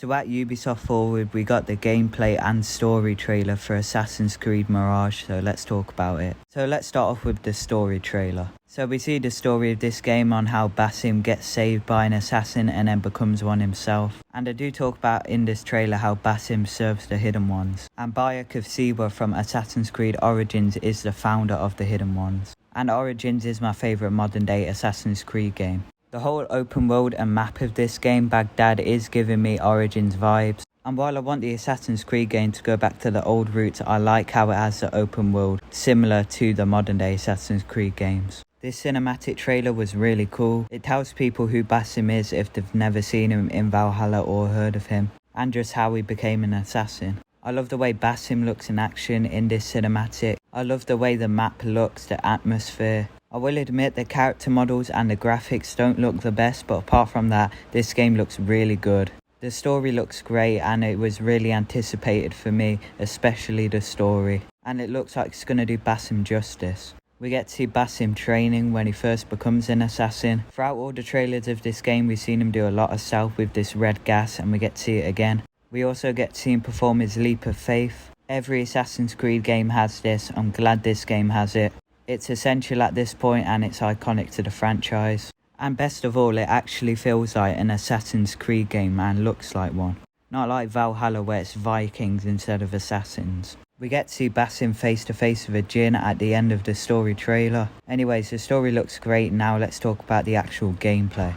So at Ubisoft Forward, we got the gameplay and story trailer for Assassin's Creed Mirage, so let's talk about it. So let's start off with the story trailer. So we see the story of this game on how Basim gets saved by an assassin and then becomes one himself. And I do talk about in this trailer how Basim serves the Hidden Ones. And Bayek of Siwa from Assassin's Creed Origins is the founder of the Hidden Ones. And Origins is my favourite modern day Assassin's Creed game. The whole open world and map of this game, Baghdad, is giving me Origins vibes. And while I want the Assassin's Creed game to go back to the old roots, I like how it has the open world, similar to the modern day Assassin's Creed games. This cinematic trailer was really cool. It tells people who Basim is if they've never seen him in Valhalla or heard of him, and just how he became an assassin. I love the way Basim looks in action in this cinematic. I love the way the map looks, the atmosphere. I will admit the character models and the graphics don't look the best, but apart from that, this game looks really good. The story looks great and it was really anticipated for me, especially the story. And it looks like it's going to do Basim justice. We get to see Basim training when he first becomes an assassin. Throughout all the trailers of this game, we've seen him do a lot of stealth with this red gas, and we get to see it again. We also get to see him perform his leap of faith. Every Assassin's Creed game has this. I'm glad this game has it. It's essential at this point and it's iconic to the franchise. And best of all, it actually feels like an Assassin's Creed game and looks like one. Not like Valhalla where it's Vikings instead of assassins. We get to see Basim face to face with a djinn at the end of the story trailer. Anyways, the story looks great. Now let's talk about the actual gameplay.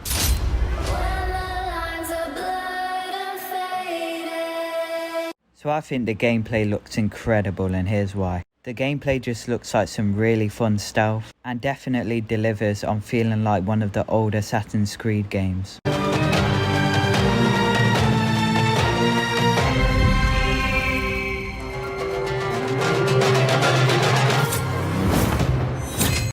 So I think the gameplay looks incredible, and here's why. The gameplay just looks like some really fun stealth and definitely delivers on feeling like one of the old Assassin's Creed games.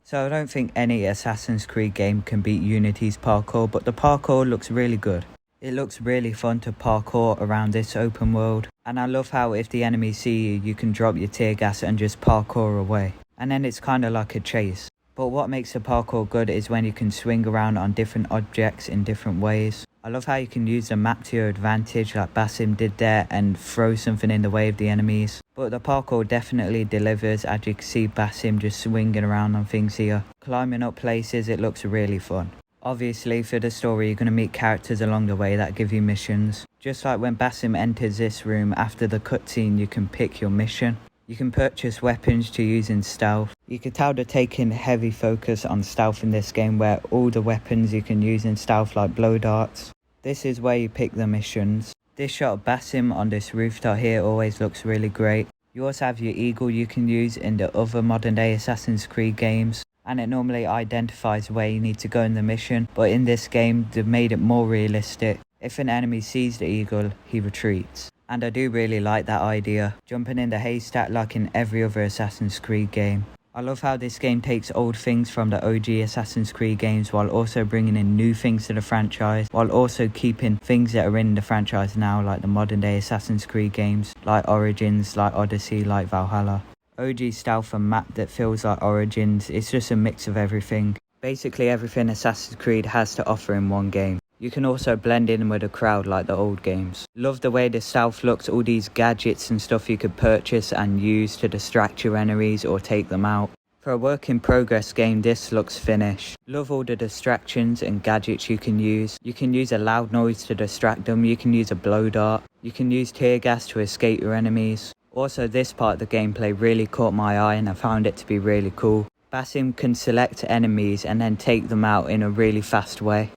So I don't think any Assassin's Creed game can beat Unity's parkour, but the parkour looks really good. It looks really fun to parkour around this open world, and I love how if the enemies see you, you can drop your tear gas and just parkour away. And then it's kind of like a chase. But what makes the parkour good is when you can swing around on different objects in different ways. I love how you can use the map to your advantage like Basim did there and throw something in the way of the enemies. But the parkour definitely delivers, as you can see Basim just swinging around on things here. Climbing up places, it looks really fun. Obviously, for the story, you're going to meet characters along the way that give you missions. Just like when Basim enters this room, after the cutscene, you can pick your mission. You can purchase weapons to use in stealth. You can tell they're taking heavy focus on stealth in this game, where all the weapons you can use in stealth like blow darts. This is where you pick the missions. This shot of Basim on this rooftop here always looks really great. You also have your eagle you can use in the other modern day Assassin's Creed games. And it normally identifies where you need to go in the mission, but in this game they've made it more realistic. If an enemy sees the eagle, he retreats. And I do really like that idea, jumping in the haystack like in every other Assassin's Creed game. I love how this game takes old things from the OG Assassin's Creed games while also bringing in new things to the franchise, while also keeping things that are in the franchise now, like the modern day Assassin's Creed games, like Origins, like Odyssey, like Valhalla. OG stealth and map that feels like Origins. It's just a mix of everything. Basically everything Assassin's Creed has to offer in one game. You can also blend in with the crowd like the old games. Love the way the stealth looks, all these gadgets and stuff you could purchase and use to distract your enemies or take them out. For a work in progress game, this looks finished. Love all the distractions and gadgets you can use. You can use a loud noise to distract them, you can use a blow dart, you can use tear gas to escape your enemies. Also, this part of the gameplay really caught my eye and I found it to be really cool. Basim can select enemies and then take them out in a really fast way.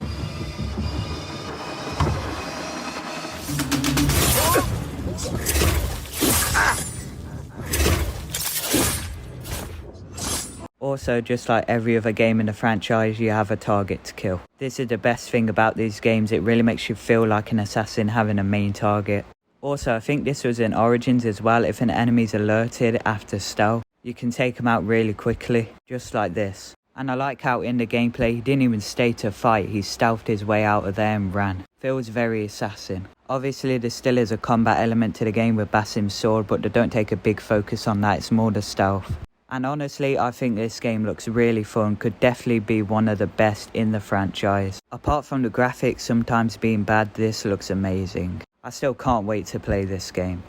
Also, just like every other game in the franchise, you have a target to kill. This is the best thing about these games, it really makes you feel like an assassin having a main target. Also, I think this was in Origins as well. If an enemy's alerted after stealth, you can take them out really quickly, just like this. And I like how in the gameplay, he didn't even stay to fight, he stealthed his way out of there and ran. Feels very assassin. Obviously, there still is a combat element to the game with Basim's sword, but they don't take a big focus on that, it's more the stealth. And honestly, I think this game looks really fun, could definitely be one of the best in the franchise. Apart from the graphics sometimes being bad, this looks amazing. I still can't wait to play this game.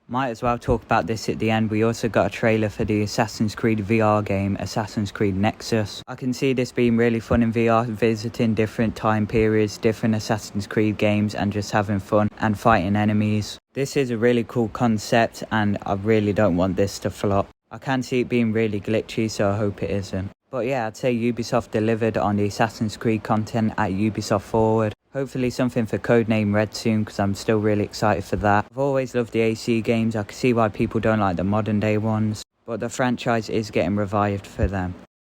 Might as well talk about this at the end. We also got a trailer for the Assassin's Creed VR game, Assassin's Creed Nexus. I can see this being really fun in VR, visiting different time periods, different Assassin's Creed games, and just having fun and fighting enemies. This is a really cool concept, and I really don't want this to flop. I can see it being really glitchy, so I hope it isn't. But yeah, I'd say Ubisoft delivered on the Assassin's Creed content at Ubisoft Forward. Hopefully something for Codename Red soon, because I'm still really excited for that. I've always loved the AC games. I can see why people don't like the modern day ones, but the franchise is getting revived for them.